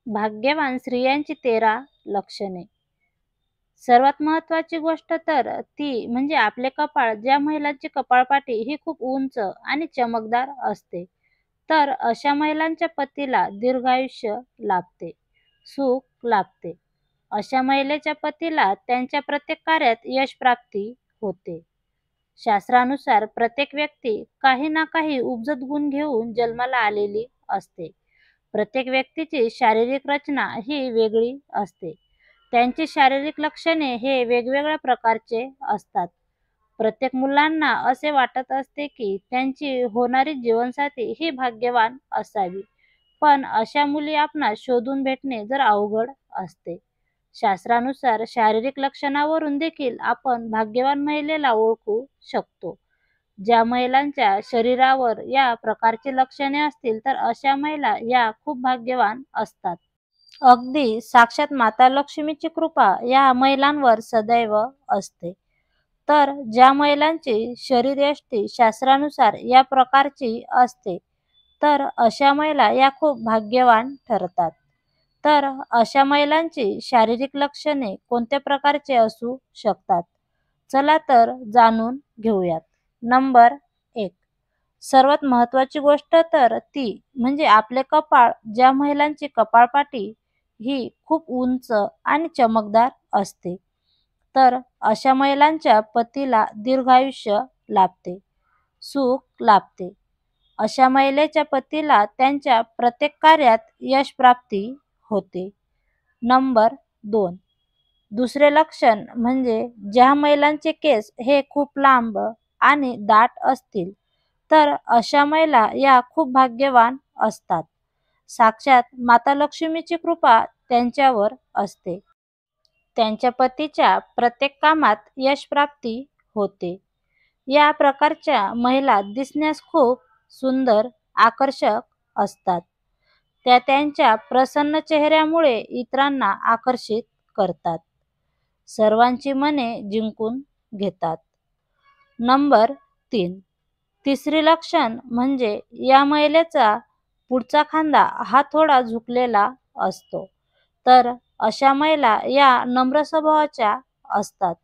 भाग्यवान स्त्रियांची 13 लक्षणे. सर्वात महत्त्वाची गोष्ट तर ती म्हणजे आपले कपाळ. ज्या महिलांची कपाळपाटी ही खूप उंच आणि चमकदार असते, तर अशा महिलांच्या पतीला दीर्घायुष्य लाभते, सुख लाभते. अशा महिलेच्या पतीला त्यांच्या प्रत्येक कार्यात यश प्राप्ती होते. शास्त्रानुसार प्रत्येक व्यक्ती काही ना काही उपजत गुण घेऊन जन्माला आलेली असते. प्रत्येक व्यक्तीची शारीरिक रचना ही वेगळी असते. त्यांची शारीरिक लक्षणे हे वेगवेगळ्या प्रकारचे असतात. प्रत्येक मुलांना असे वाटत असते की त्यांची होणारी जीवनसाथी ही भाग्यवान असावी, पण अशा मुली आपणास शोधून भेटणे जर अवघड असते. शास्त्रानुसार शारीरिक लक्षणावरून देखील आपण भाग्यवान महिलेला ओळखू शकतो. ज्या महिलांच्या शरीरावर या प्रकारची लक्षणे असतील, तर अशा महिला या खूप भाग्यवान असतात. अगदी साक्षात माता लक्ष्मीची कृपा या महिलांवर सदैव असते. तर ज्या महिलांची शरीरयष्टी शास्त्रानुसार या प्रकारची असते, तर अशा महिला या खूप भाग्यवान ठरतात. तर अशा महिलांची शारीरिक लक्षणे कोणत्या प्रकारचे असू शकतात? चला तर जाणून घेऊयात. नंबर 1. सर्वात महत्त्वाची गोष्ट तर ती म्हणजे आपले कपाळ. ज्या महिलांची कपाळपाटी ही खूप उंच आणि चमकदार असते, तर अशा महिलांच्या पतीला दीर्घायुष्य लाभते, सुख लाभते. अशा महिलेच्या पतीला त्यांच्या प्रत्येक कार्यात यश प्राप्ती होते. नंबर 2. दुसरे लक्षण म्हणजे ज्या महिलांचे केस हे खूप लांब आणि दाट असतील, तर अशा महिला या खूप भाग्यवान असतात. साक्षात माता लक्ष्मीची कृपा त्यांच्यावर असते. त्यांच्या पतीच्या प्रत्येक कामात यश प्राप्ती होते. या प्रकारच्या महिला दिसण्यास खूप सुंदर, आकर्षक असतात. त्या त्यांच्या प्रसन्न चेहऱ्यामुळे इतरांना आकर्षित करतात. सर्वांची मने जिंकून घेतात. नंबर 3. तिसरी लक्षण म्हणजे या महिलेचा पुढचा खांदा हा थोडा झुकलेला असतो, तर अशा महिला या नम्र स्वभावाच्या असतात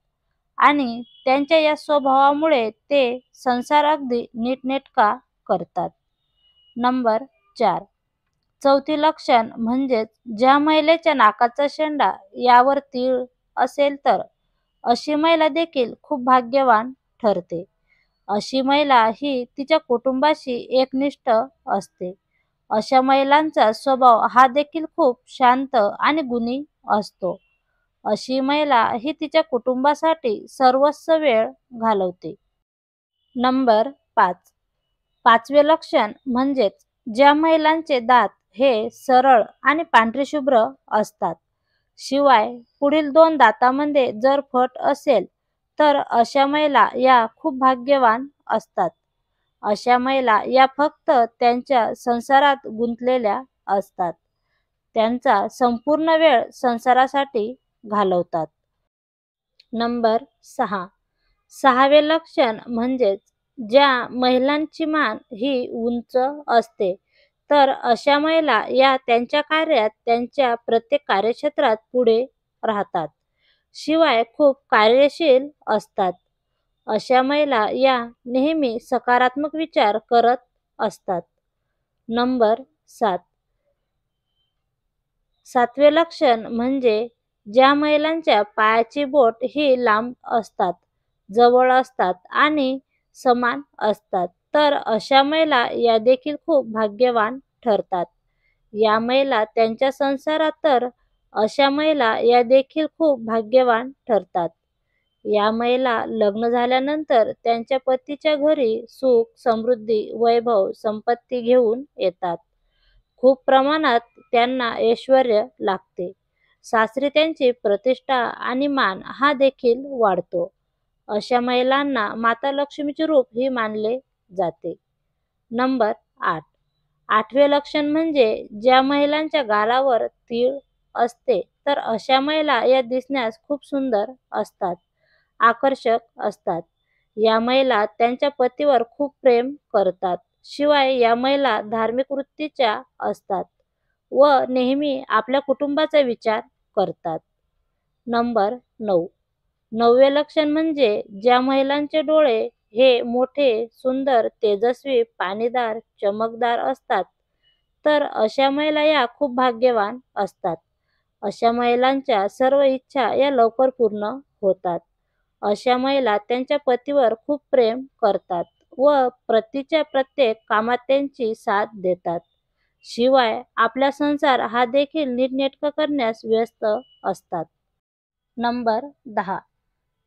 आणि त्यांच्या या स्वभावामुळे ते संसार अगदी नीटनेटका करतात. नंबर 4. चौथी लक्षण म्हणजेच ज्या महिलेच्या नाकाचा शेंडा यावर तीळ असेल, तर अशी महिला देखील खूप भाग्यवान ठरते. अशी महिला ही तिच्या कुटुंबाशी एकनिष्ठ असते. अशा महिलांचा स्वभाव हा देखील खूप शांत आणि गुणी असतो. अशी महिला ही तिच्या कुटुंबासाठी सर्वस्व वेळ घालवते. नंबर 5. पाचवे लक्षण म्हणजेच ज्या महिलांचे दात हे सरळ आणि पांढरे शुभ्र असतात, शिवाय पुढील 2 दातांमध्ये जर फट असेल, तर अशा महिला या खूप भाग्यवान असतात. अशा महिला या फक्त त्यांच्या संसारात गुंतलेल्या असतात. त्यांचा संपूर्ण वेळ संसारासाठी घालवतात. नंबर 6. सहावे लक्षण म्हणजेच ज्या महिलांची मान ही उंच असते, तर अशा महिला या त्यांच्या कार्यात त्यांच्या प्रत्येक कार्यक्षेत्रात पुढे राहतात, शिवाय खूप कार्यशील असतात. अशा महिला या नेहमी सकारात्मक विचार करत असतात. नंबर 7. सातवे लक्षण म्हणजे ज्या महिलांच्या पायाची बोट ही लांब असतात, जवळ असतात आणि समान असतात, तर अशा महिला या देखील खूप भाग्यवान ठरतात. या महिला त्यांच्या संसारात तर अशा महिला या देखील खूप भाग्यवान ठरतात. या महिला लग्न झाल्यानंतर त्यांच्या पतीच्या घरी सुख, समृद्धी, वैभव, संपत्ती घेऊन येतात. खूप प्रमाणात त्यांना ऐश्वर्य लाभते. सासरी त्यांची प्रतिष्ठा आणि मान हा देखील वाढतो. अशा महिलांना माता लक्ष्मीचे रूप ही मानले जाते. नंबर 8. आठवे लक्षण म्हणजे ज्या महिलांच्या गालावर तीळ असते, तर अशा महिला या दिसण्यास खूप सुंदर असतात, आकर्षक असतात. या महिला त्यांच्या पतीवर खूप प्रेम करतात. शिवाय या महिला धार्मिक वृत्तीच्या असतात. व नेहमी आपल्या कुटुंबाचा विचार करतात. नंबर 9. 9वे लक्षण म्हणजे ज्या महिलांचे डोळे हे मोठे, सुंदर, तेजस्वी, पाणीदार, चमकदार असतात, तर अशा महिला या खूप भाग्यवान असतात. अशा महिलांच्या सर्व इच्छा या लवकर पूर्ण होतात. अशा महिला त्यांच्या पतीवर खूप प्रेम करतात व पतीच्या प्रत्येक कामात त्यांची साथ देतात. शिवाय आपला संसार हा देखील नीटनेटका करण्यास व्यस्त असतात. नंबर 10.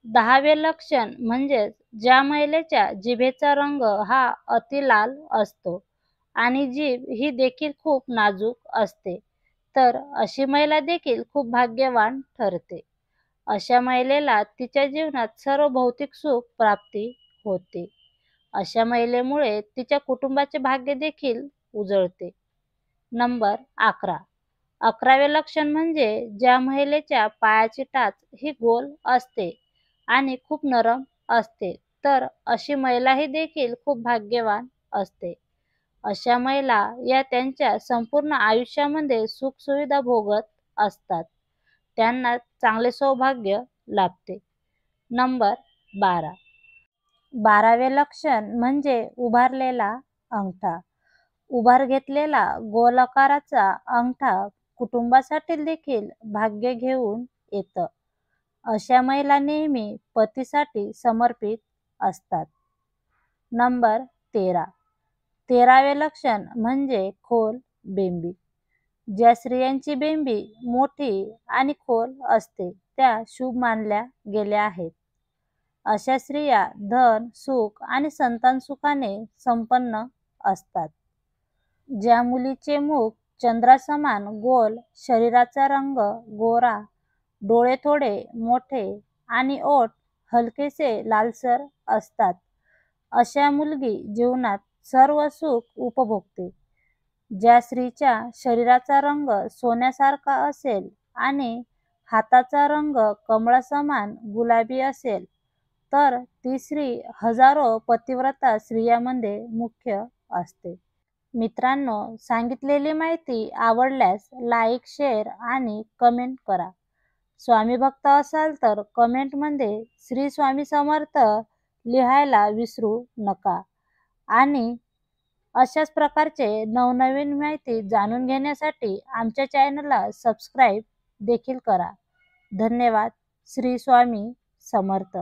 10वे लक्षण म्हणजे ज्या महिलेच्या जिभेचा रंग हा अतिलाल असतो आणि जीभ ही देखील खूप नाजूक असते, तर अशी महिला देखील खूप भाग्यवान ठरते. अशा महिलेला तिच्या जीवनात सर्व भौतिक सुख प्राप्ती होते. अशा महिलेमुळे तिच्या कुटुंबाचे भाग्य देखील उजळते. नंबर 11. 11वे लक्षण म्हणजे ज्या महिलेच्या पायाची टाच ही गोल असते आणि खूप नरम असते, तर अशी महिलाही देखील खूप भाग्यवान असते. अशा महिला या त्यांच्या संपूर्ण आयुष्यामध्ये सुखसुविधा भोगत असतात. त्यांना चांगले सौभाग्य लाभते. नंबर 12. 12वे लक्षण म्हणजे उभारलेला अंगठा. उभार घेतलेला गोलाकाराचा अंगठा कुटुंबासाठी देखील भाग्य घेऊन येतं. अशा महिला नेहमी पतीसाठी समर्पित असतात. नंबर 13. 13वे लक्षण म्हणजे खोल बेंबी. ज्या स्त्रियांची बेंबी मोठी आणि खोल असते त्या शुभ मानल्या गेल्या आहेत. अशा स्त्रिया धन, सुख आणि संतान सुखाने संपन्न असतात. ज्या मुलीचे मुख चंद्रासमान गोल, शरीराचा रंग गोरा, डोळे थोडे मोठे आणि ओठ हलकेसे लालसर असतात, अशा मुलगी जीवनात सर्व सुख उपभोगते. ज्या स्त्रीच्या शरीराचा रंग सोन्यासारखा असेल आणि हाताचा रंग कमळासमान गुलाबी असेल, तर ती स्त्री हजारो पतिव्रता स्त्रियांमध्ये मुख्य असते. मित्रांनो, सांगितलेली माहिती आवडल्यास लाईक, शेअर आणि कमेंट करा. स्वामी भक्त असाल तर कमेंटमध्ये श्री स्वामी समर्थ लिहायला विसरू नका आणि अशाच प्रकारचे नवनवीन माहिती जाणून घेण्यासाठी आमच्या चॅनलला सबस्क्राईब देखील करा. धन्यवाद. श्री स्वामी समर्थ.